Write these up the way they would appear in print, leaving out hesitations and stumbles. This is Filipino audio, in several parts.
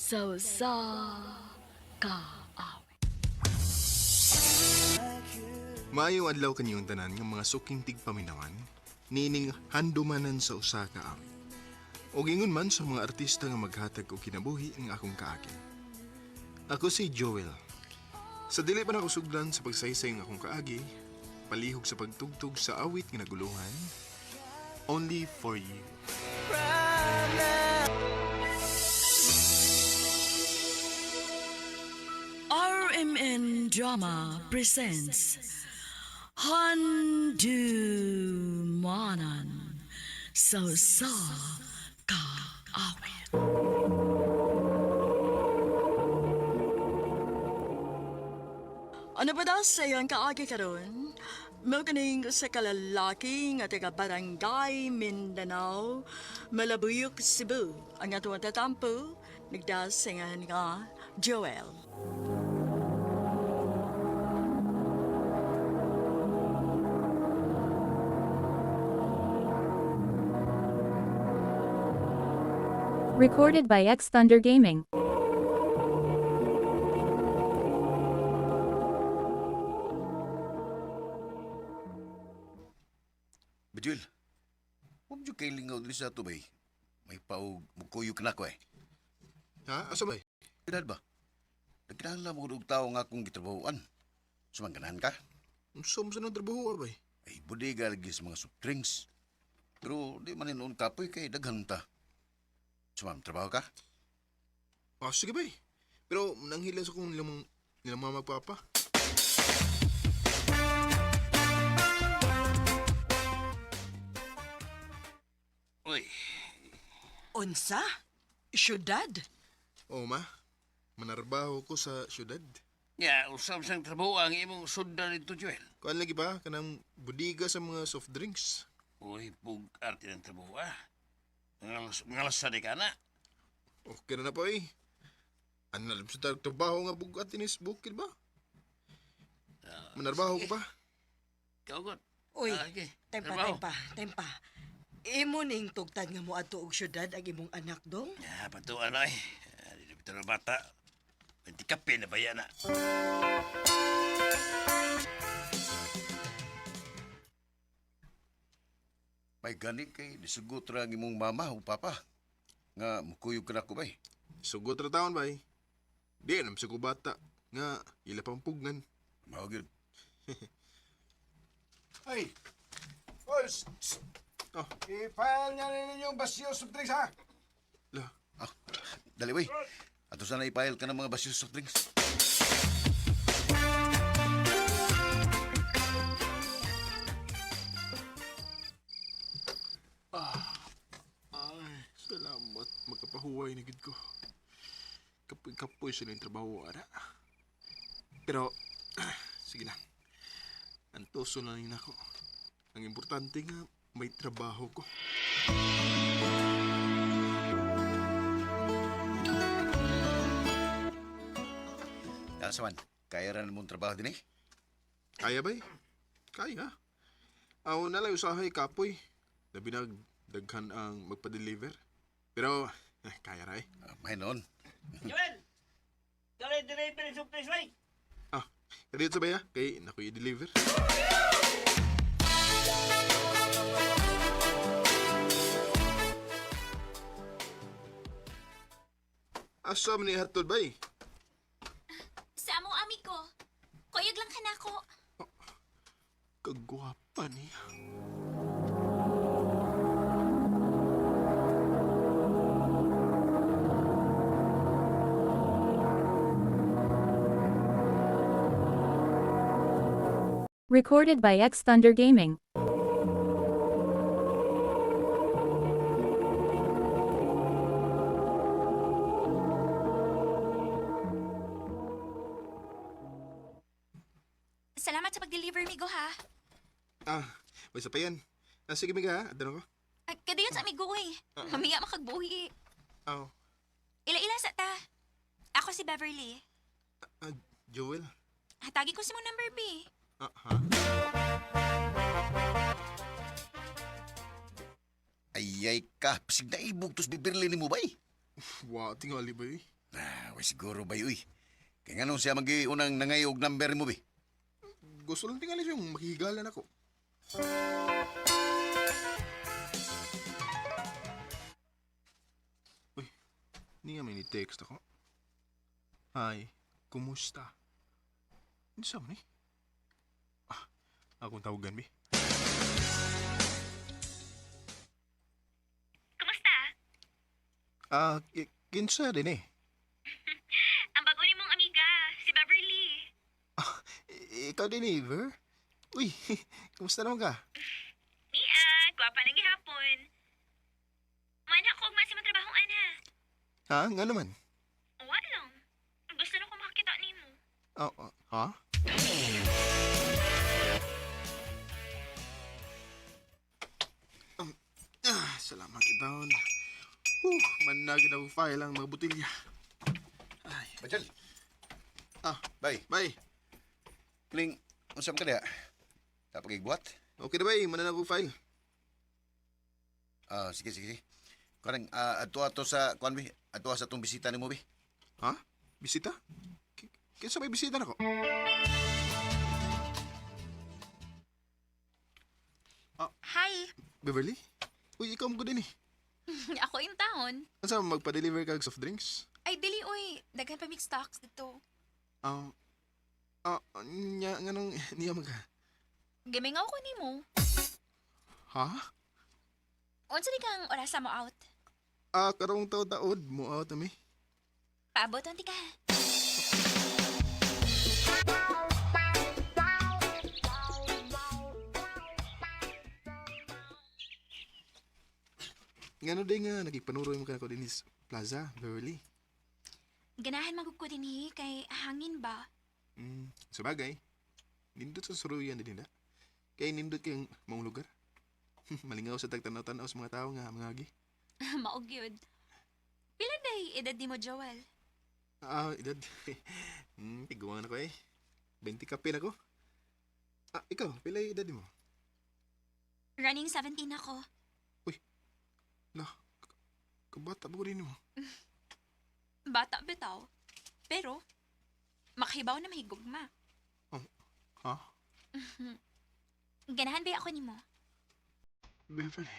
So sa ka. Maayo adlaw kaniyong tanan nga mga suking tigpaminawan, nining handumanan sa usa ka awit. O gingon man sa mga artista nga maghatag og kinabuhi ang akong kaagi. Ako si Joel. Sa dili pa na ako sugdan sa pagsaysay ng akong kaagi, palihog sa pagtugtog sa awit nga naguluhan, Only for You. RMN Drama presents Handumanan So sa ka-awit. Ano ba daw sa iyong kaagi karon? Maganing sa kalalaki nga taga Barangay Mindanao, Malabuyok, Cebu. Ang atong tatampo, nagdasingan nga Joel. Recorded by X Thunder Gaming. Bajul, huwag nyo kay lingaw din sa ito, bay. May paog, mugkuyog na ko eh. Ha? Asa ba? Pinal ba? Nagkinahan mo og tao nga akong gitrabahoan. Sumanganahan ka? Saan sa nang trabaho ba? Ay, bodega lagi sa mga soft drinks. Pero di man noon kapoy kay daghan ta. Sumam, trabaho ka? Ah, sige ba? Pero nanghilas akong nilang mga magpapa. Uy, Unsa? Syudad? Oo ma, manarbaho ko sa syudad. Ya, usam sang trabaho ang imong sundan nito, Joel. Kuan lagi ba? Kanang budiga sa mga soft drinks. Uy, arte ng trabaho, ah. Ngalas ka na. Okay na po eh. Ano na sa trabaho nga bugat inis bukid ba? Manarbaho ko pa. Kaugot. Uy, Okay. tempa. Imo ning tugtad nga mo adto og syudad ang imong anak dong? Ya, patuan na eh. Dito bito na bata. Pwede kape na bayan na. may gani kay disugot ra ang imong mama o papa. Nga mukuyog ka na ko, bay. Sugot ra taon ba eh. Di nam sa ko bata nga ila pampugnan. Mawagid. Ay! Boys! Oh. I-file niya rin yung basyo soft drinks, ha? La, Ah, dali, bay. Ato sana ipahil ka ng mga basyos soft drinks. ay, salamat magkapahuway na gid ko. Kapoy-kapoy sa yung trabaho ara. Pero sige lang. Antoso na rin ako. Ang importante nga may trabaho ko. Saman, kaya rin mong trabaho din eh. Kaya ba? Kaya. Aw nalay usahay kapoy. Labi daghan ang magpa-deliver. Pero kaya ra eh. May noon. Joel! Kali deliver yung surprise, bay! Ah, dito sa baya kay naku i-deliver. Asa man ni hatod bay? Sa among ami ko. Kuyog lang ka na ko. Kagwapa niya. Recorded by X Thunder Gaming. Salamat sa pag-deliver, migo, ha? Ah, may sapayan. Ah, sige miga, adto ko. Kadayon sa amigo, eh. Mamiya makagbuhi. Aw, Ila-ila sa ta. Ako si Beverly. Joel. Hatagi ko si mong number, B. Ah, ha? Ayay ka, pasig naibog tos bibirli ni mo ba eh? Wow, tingali ba eh? Way siguro ba uy? Kaya nga nung siya unang nangayog number mo, be? Gusto lang tingali siyang makihigalan ako. Uy, hindi nga may ni-text ako. Hi, kumusta? Ano sa ni? Akong tawagan, be. Kumusta? Kinsa din eh. Ang bago ni mong amiga, si Beverly. Ikaw din eh, Ver? Uy, kumusta naman ka? Nia, gwapa na gihapon. Mana ko masimang trabahong ana. Ha? Nga naman? Uwa lang. Gusto na ko makakita ni mo. Ha? Salamat itaon. Managin ako file ang mga butilya. Bajal. Ah, Bay, bye. kiling, unsam ka diha? Tapos igbuhat? Okay na ba manan ako file? Sige, sige. Karang, ato sa, kuan bi? Ato sa itong bisita ni mo, bi? Ha? Bisita? Kinsa may bisita na ko? Hi. Beverly? Uy, ikaw mo ko din eh. Ako in town. Ano sa magpa-deliver kag soft drinks? Ay, dili, uy. Daghan pa mix stocks dito. Nga nung niya magka. Gamingaw ko ni mo. Ha? Unsa di kang orasa mo out? Karong taod mo out ami. Paabot ang tika. Nga no din nga, nagigpanuroy mo ka ko din sa Plaza, Beverly. Ganahan magugko din kay hangin ba? Sabagay, nindot sa suruyan din na. Kaya nindot kayong maong lugar. Malingaw sa tagtanaw-tanaw sa mga tao nga, mga agi. Maog yun. Pila day edad ni mo, Joel? Edad. Tiguangan ako eh. 20 kape na ko. Ikaw, pila yung edad mo? Running 17 ako. Kabata ba ko rin mo? Bata bitaw. Pero, makahibaw na mahigugma. Ha? Ganahan ba ako ni mo? Beverly.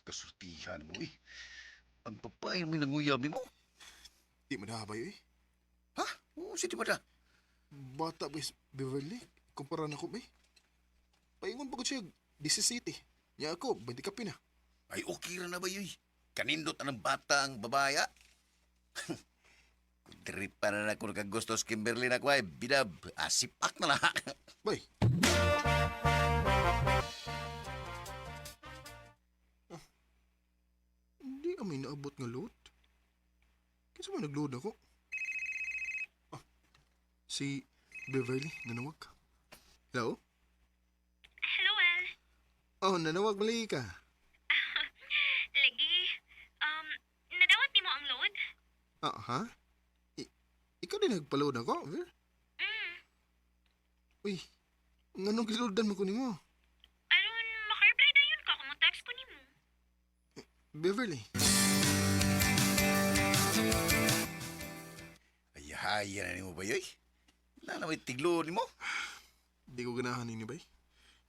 Kasultihan mo, eh. Ang papay mo nanguyabi mo. Di mo nahabay eh. Ha? Oo, sige ba na? Bata ba Beverly? Kumpara na ko ba eh. Paingon pa ko siya, 17 eh. Niya ako, 20 kape na. Ay, okay ra na ba yun? Kanindot na ng bata ang babaya. Tripa na ako nakagusto sa Kimberly na ko ay bidab. Asipak na lang. Bay. Hindi kami naabot nga load. Kasi mo nag-load ako. Si Beverly, nanawag ka. Hello? Hello, Well. Nanawag mali ka. Lagi, nadawat ni mo ang load? Ha? Ikaw din nagpa-load ako, Ver? Uy, nganong giloadan mo ko nimo? Aron, makareply na yun ka kung text ko ni mo. Beverly. Ay, haya na ni mo ba yun? Na may tiglo ni mo? Di ko ganahan ini bay.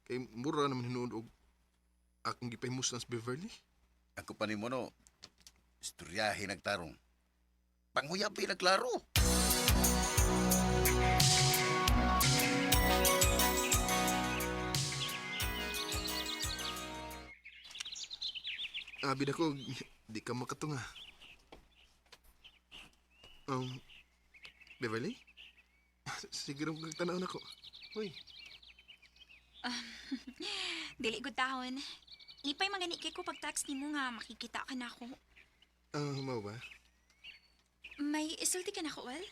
Kay mura naman hinuod og akong gipahimus na sa Beverly. Ako pa ni mo no, istoryahin nagtarong. Panghuyabi nagklaro. Abi ko, di ka makatunga. Beverly? Siguro magtanaw na ko. Uy, Dili gud taon. Ipay magani kay ko pag text ni mo nga makikita ka na ako. mau ba? May isulti ka na ako, Well?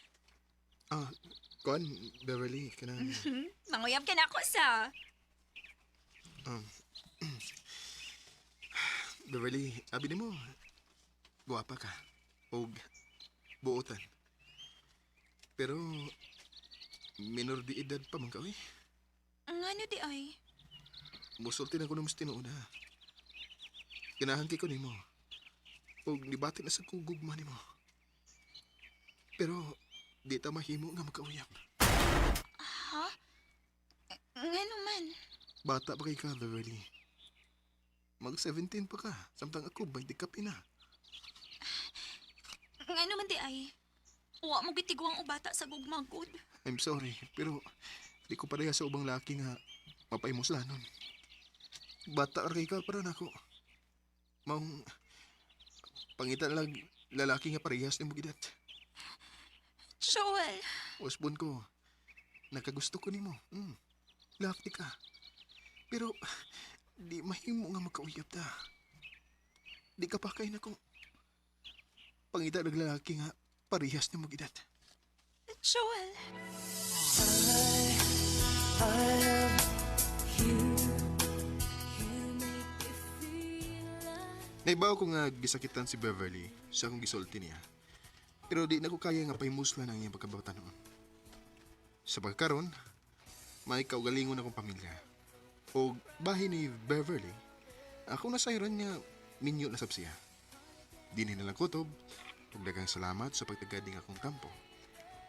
Kon, Beverly, kanang... Manguyab ka na ako sa... Beverly, abi ni mo, guwapa ka. O buotan. Pero, minor di edad pa man ka, uy. Ngano di ay? Musulti na ko naman sa tinuuna. Kinahangki ko nimo. O nibati na sa kugugma nimo. Pero, di ta mahimo nga magkauyab. Ha? Ngano man? Bata pa kay ka, Beverly. Mag-17 pa ka, samtang ako 20 ka pina. Ngano man di ay? Wa mo bitigwang ubata sa gugmagod. I'm sorry, pero di ko pareha sa ubang laki nga mapaimuslanon. Bata ka kay ka para nako. Maong pangitan lang lalaki nga parehas ni Mugidat. Joel, Usbon ko, nakagusto ko nimo. Laki ka. Pero, di mahimo nga magkauyab ta. Di ka pa kay nako. Pangita naglalaki nga parehas ni Mugidat. Joel. Naibaw ko nga gisakitan si Beverly sa akong gisulti niya. Pero di na ko kaya nga paimuslan ang iyang pagkabata noon. Sa pagkaron, may kaugalingon akong pamilya. O bahay ni Beverly, ako nasayran niya minyo na sabsiya. Di na lang kutob, ug daghang salamat sa pagtagading akong kampo.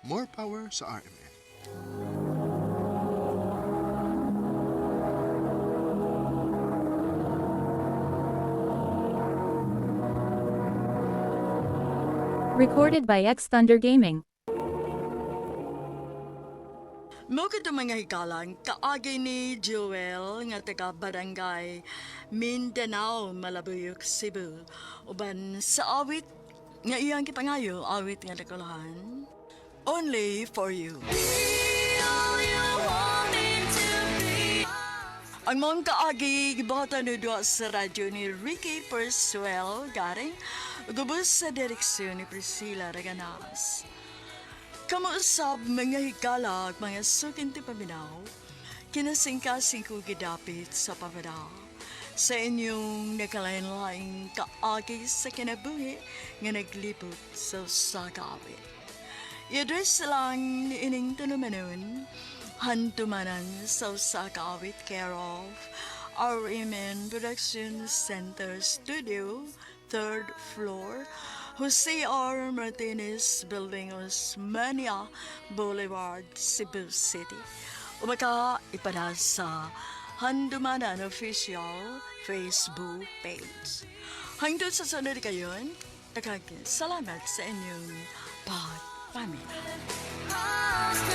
More power sa RMN. Recorded by X Thunder Gaming. Mo kito mga hikalang kaagi ni Joel nga taga Barangay Mindanao, Malabuyok, Cebu. Uban sa awit nga iyang kipangayo, awit nga nakulahan. Only for you. Ang mga kaagi gibota no doa sa radyo ni Ricky Persuel garing gubos sa direksyon ni Priscilla Raganas. Kamuusap mga hikalag, mga sukinti paminaw, kinasingkasing ko gidapit sa pamadaw. Sa inyong nakalain-laing kaagi sa kinabuhi nga naglipot sa sakawit. I-address lang ni ining tanumanon, hantumanan sa sakawit care of RMN Production Center Studio, 3rd floor, Jose R. Martinez Building, Osmania Boulevard, Cebu City. Umaka ipada sa Handumanan Official Facebook page. Hangtod sa sunod kayon, salamat sa inyong pagpamilya.